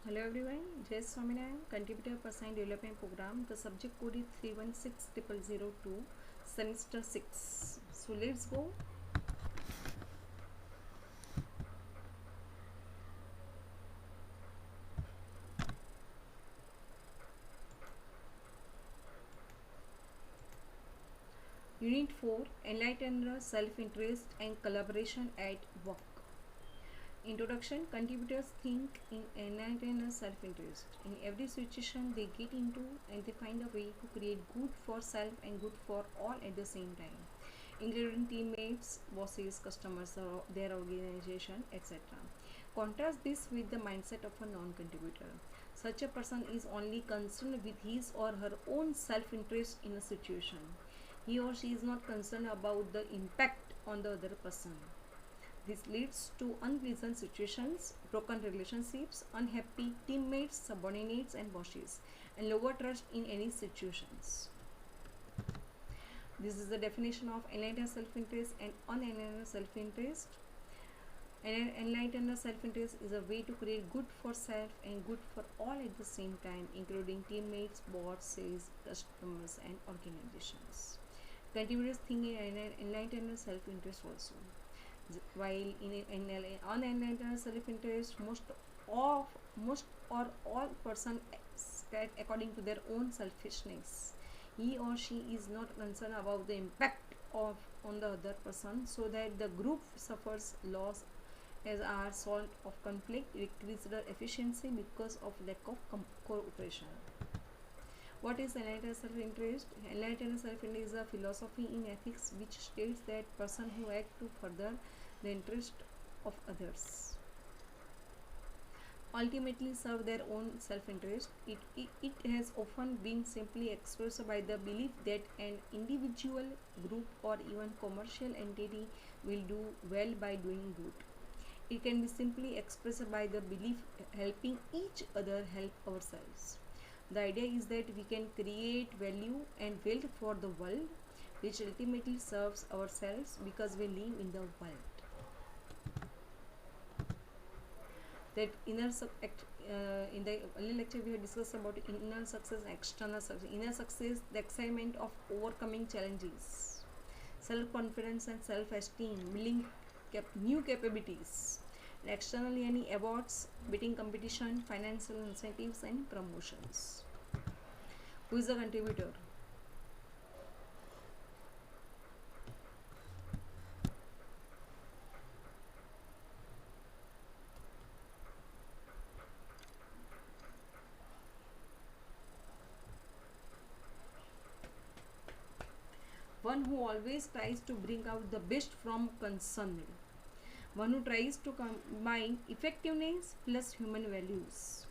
Hello everyone, Jay Swaminarayan, Contributor Personal Development Program. The subject code is 316002, semester 6. So let's go. Unit 4, Enlightened Self-Interest and Collaboration at Work. Introduction. Contributors think in enlightened self-interest. In every situation they get into and they find a way to create good for self and good for all at the same time, including teammates, bosses, customers, their organization, etc. Contrast this with the mindset of a non-contributor. Such a person is only concerned with his or her own self-interest in a situation. He or she is not concerned about the impact on the other person. This leads to unpleasant situations, broken relationships, unhappy teammates, subordinates, and bosses, and lower trust in any situations. This is the definition of enlightened self-interest and unenlightened self-interest. Enlightened self-interest is a way to create good for self and good for all at the same time, including teammates, bosses, customers, and organizations. Contributors think in enlightened self-interest also. While in unenlightened self-interest, most or all person act according to their own selfishness. He or she is not concerned about the impact of on the other person, so that the group suffers loss as a result of conflict, decreased efficiency because of lack of cooperation. What is enlightened self-interest? Enlightened self-interest is a philosophy in ethics which states that person who act to further the interest of others ultimately serve their own self-interest. It has often been simply expressed by the belief that an individual, group, or even commercial entity will do well by doing good. It can be simply expressed by the belief helping each other help ourselves. The idea is that we can create value and wealth for the world, which ultimately serves ourselves because we live in the world. That in the earlier lecture we have discussed about inner success and external success. Inner success, the excitement of overcoming challenges, self-confidence and self-esteem, building new capabilities. And externally, any awards, beating competition, financial incentives, and promotions. Who is the contributor? One who always tries to bring out the best from concerned. One who tries to combine effectiveness plus human values.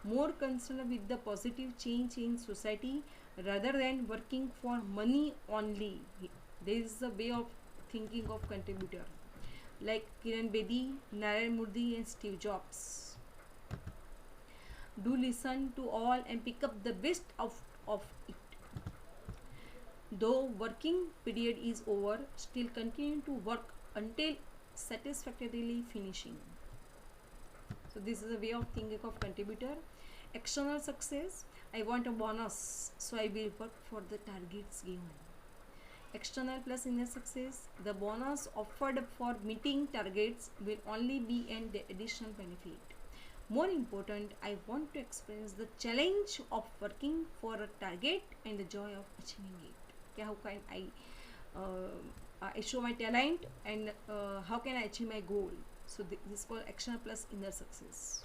More concerned with the positive change in society rather than working for money only. There is a way of thinking of contributor like Kiran Bedi, Narendra Modi, and Steve Jobs. Do listen to all and pick up the best of it. Though working period is over, still continue to work until satisfactorily finishing. So this is a way of thinking of contributor. External success, I want a bonus, so I will work for the targets given. External plus inner success, the bonus offered for meeting targets will only be an additional benefit. More important, I want to experience the challenge of working for a target and the joy of achieving it. How can I show my talent and how can I achieve my goal? So this is called external plus inner success.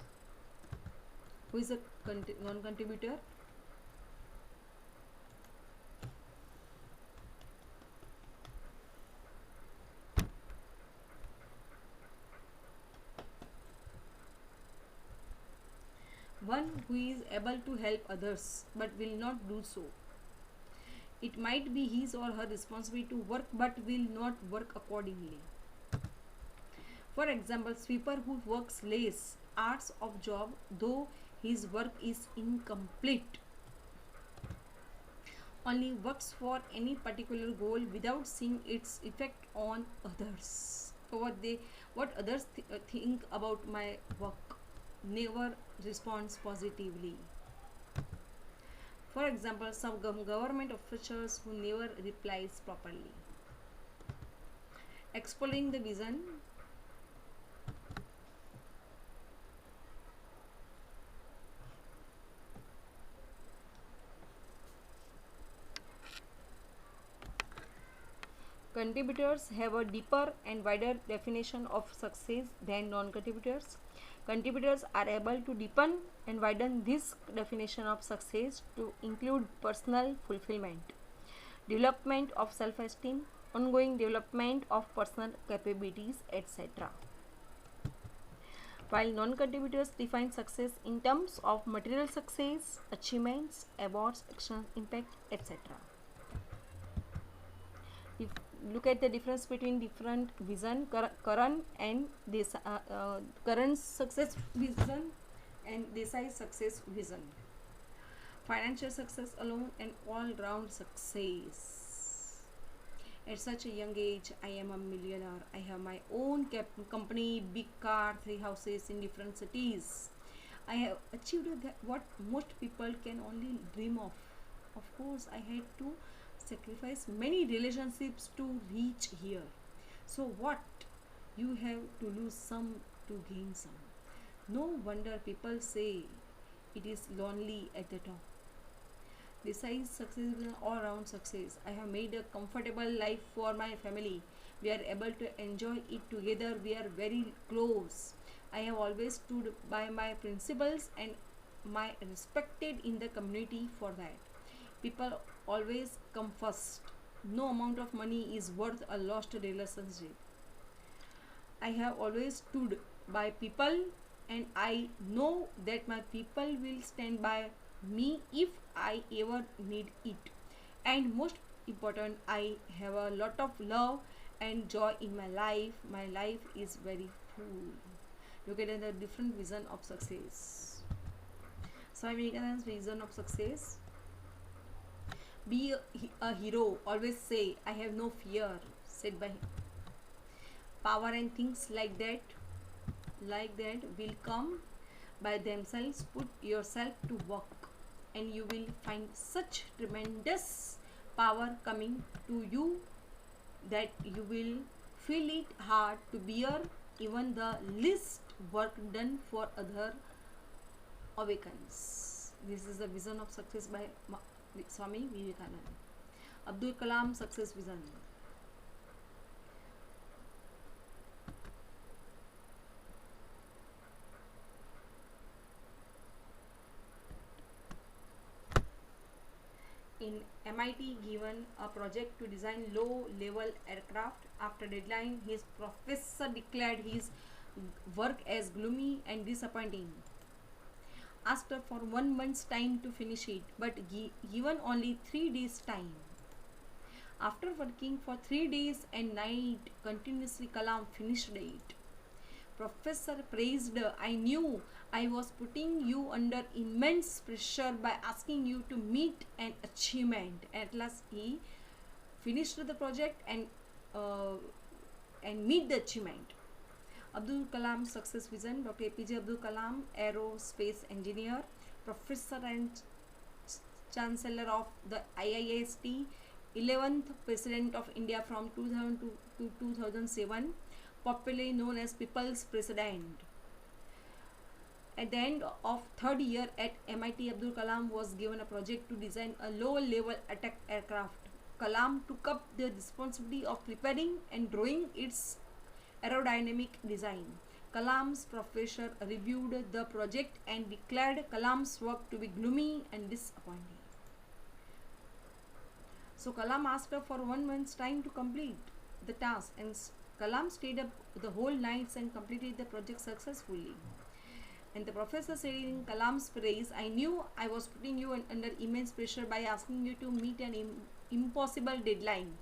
Who is a non-contributor? One who is able to help others but will not do so. It might be his or her responsibility to work but will not work accordingly. For example, sweeper who works less hours of job though his work is incomplete, only works for any particular goal without seeing its effect on others. So what others think about my work. never responds positively. For example, some government officials who never replies properly. Exploring the vision. Contributors have a deeper and wider definition of success than non-contributors. Contributors are able to deepen and widen this definition of success to include personal fulfillment, development of self-esteem, ongoing development of personal capabilities, etc. While non-contributors define success in terms of material success, achievements, awards, action, impact, etc. If look at the difference between different vision, current and this current success vision and Desai success vision. Financial success alone and all-round success. At such a young age, I am a millionaire. I have my own company, big car, 3 houses in different cities. I have achieved what most people can only dream of. Of course, I had to sacrifice many relationships to reach here. So what? You have to lose some to gain some. No wonder people say it is lonely at the top. Besides success is an all-round success. I have made a comfortable life for my family. We are able to enjoy it together. We are very close. I have always stood by my principles and my respected in the community for that. People always come first. No amount of money is worth a lost relationship. I have always stood by people and I know that my people will stand by me if I ever need it. And most important, I have a lot of love and joy in my life. My life is very full. Look at the different vision of success. Swami Vivekananda's vision of success. Be a hero. Always say, I have no fear. Said by him. Power and things like that will come by themselves. Put yourself to work and you will find such tremendous power coming to you that you will feel it hard to bear even the least work done for other awakens. This is the vision of success by Swami Vivekananda. Abdul Kalam success vision. In MIT given a project to design low-level aircraft. After deadline, his professor declared his work as gloomy and disappointing. Asked for 1 month's time to finish it, but given only 3 days time. After working for 3 days and night continuously, Kalam finished it. Professor praised, I knew I was putting you under immense pressure by asking you to meet an achievement. At last he finished the project and meet the achievement. Abdul Kalam success vision. Dr. APJ Abdul Kalam, aerospace engineer, professor and chancellor of the IIST, 11th president of India from 2002 to 2007, popularly known as People's President. At the end of third year at MIT, Abdul Kalam was given a project to design a low-level attack aircraft. Kalam took up the responsibility of preparing and drawing its aerodynamic design. Kalam's professor reviewed the project and declared Kalam's work to be gloomy and disappointing. So Kalam asked for 1 month's time to complete the task, and Kalam stayed up the whole nights and completed the project successfully. And the professor said in Kalam's praise, I knew I was putting you under immense pressure by asking you to meet an impossible deadline.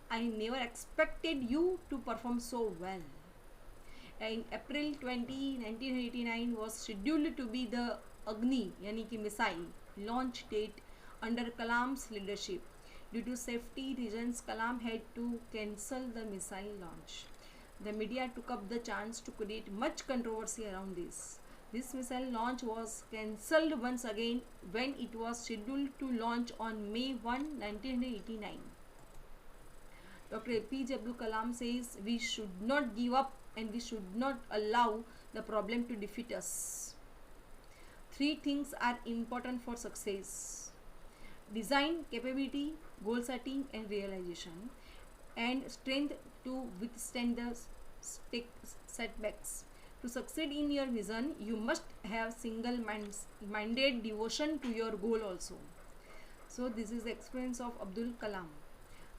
I never expected you to perform so well. In April 20, 1989 was scheduled to be the Agni, yani ki missile, launch date under Kalam's leadership. Due to safety reasons, Kalam had to cancel the missile launch. The media took up the chance to create much controversy around this. This missile launch was cancelled once again when it was scheduled to launch on May 1, 1989. Dr. APJ Abdul Kalam says we should not give up and we should not allow the problem to defeat us. Three things are important for success: design, capability, goal setting and realization, and strength to withstand the setbacks. To succeed in your vision, you must have single-minded devotion to your goal also. So this is the experience of Abdul Kalam,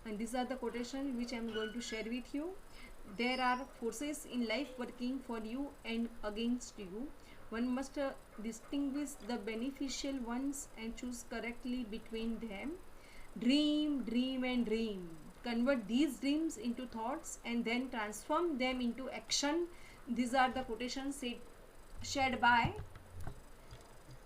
and these are the quotations which I am going to share with you. There are forces in life working for you and against you. One must distinguish the beneficial ones and choose correctly between them. Dream, dream and dream. Convert these dreams into thoughts and then transform them into action. These are the quotations shared by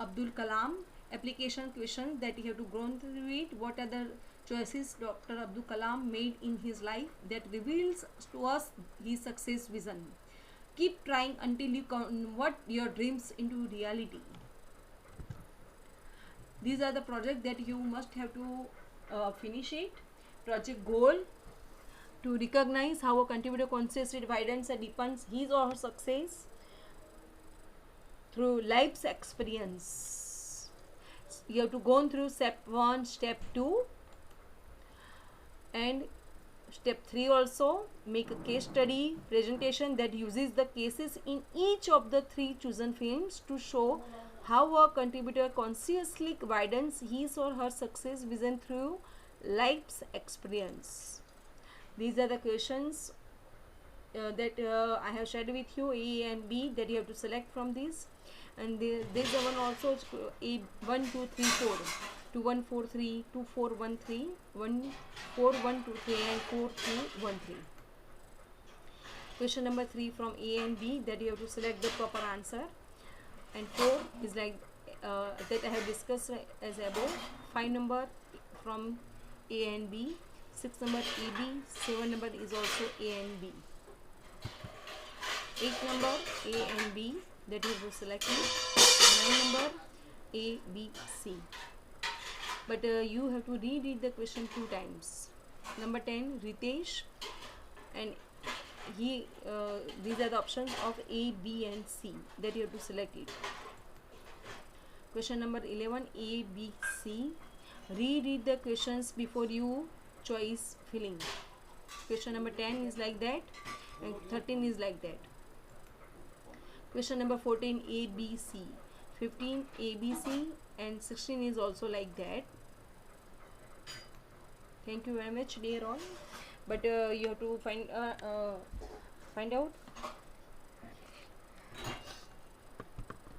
Abdul Kalam. Application questions that you have to go through it. What are the choices Dr. Abdul Kalam made in his life that reveals to us his success vision? Keep trying until you convert your dreams into reality. These are the projects that you must have to finish it. Project goal: to recognize how a contributor consciously widens and deepens his or her success through life's experience. You have to go through step 1, step 2 and step 3 also. Make a case study presentation that uses the cases in each of the 3 chosen films to show how a contributor consciously widens his or her success vision through life's experience. These are the questions that I have shared with you, A and B, that you have to select from this. And this one also, A 1 2 3 4, 2 1 4 3, 2 4 1 3, 1 4 1 2 3 and 4 2 1 3. Question number 3 from A and B, that you have to select the proper answer. And 4 is like that I have discussed as above. 5 number from A and B, 6 number AB, 7 number is also A and B. 8 number A and B, that you have to select it. 9 number A, B, C. But you have to reread the question 2 times. Number 10, Ritesh, and these are the options of A, B and C, that you have to select it. Question number 11, A, B, C. Reread the questions before you choice filling. Question number 10 is like that and 13 is like that. Question number 14, A, B, C. 15, A, B, C and 16 is also like that. Thank you very much, dear all. But you have to find out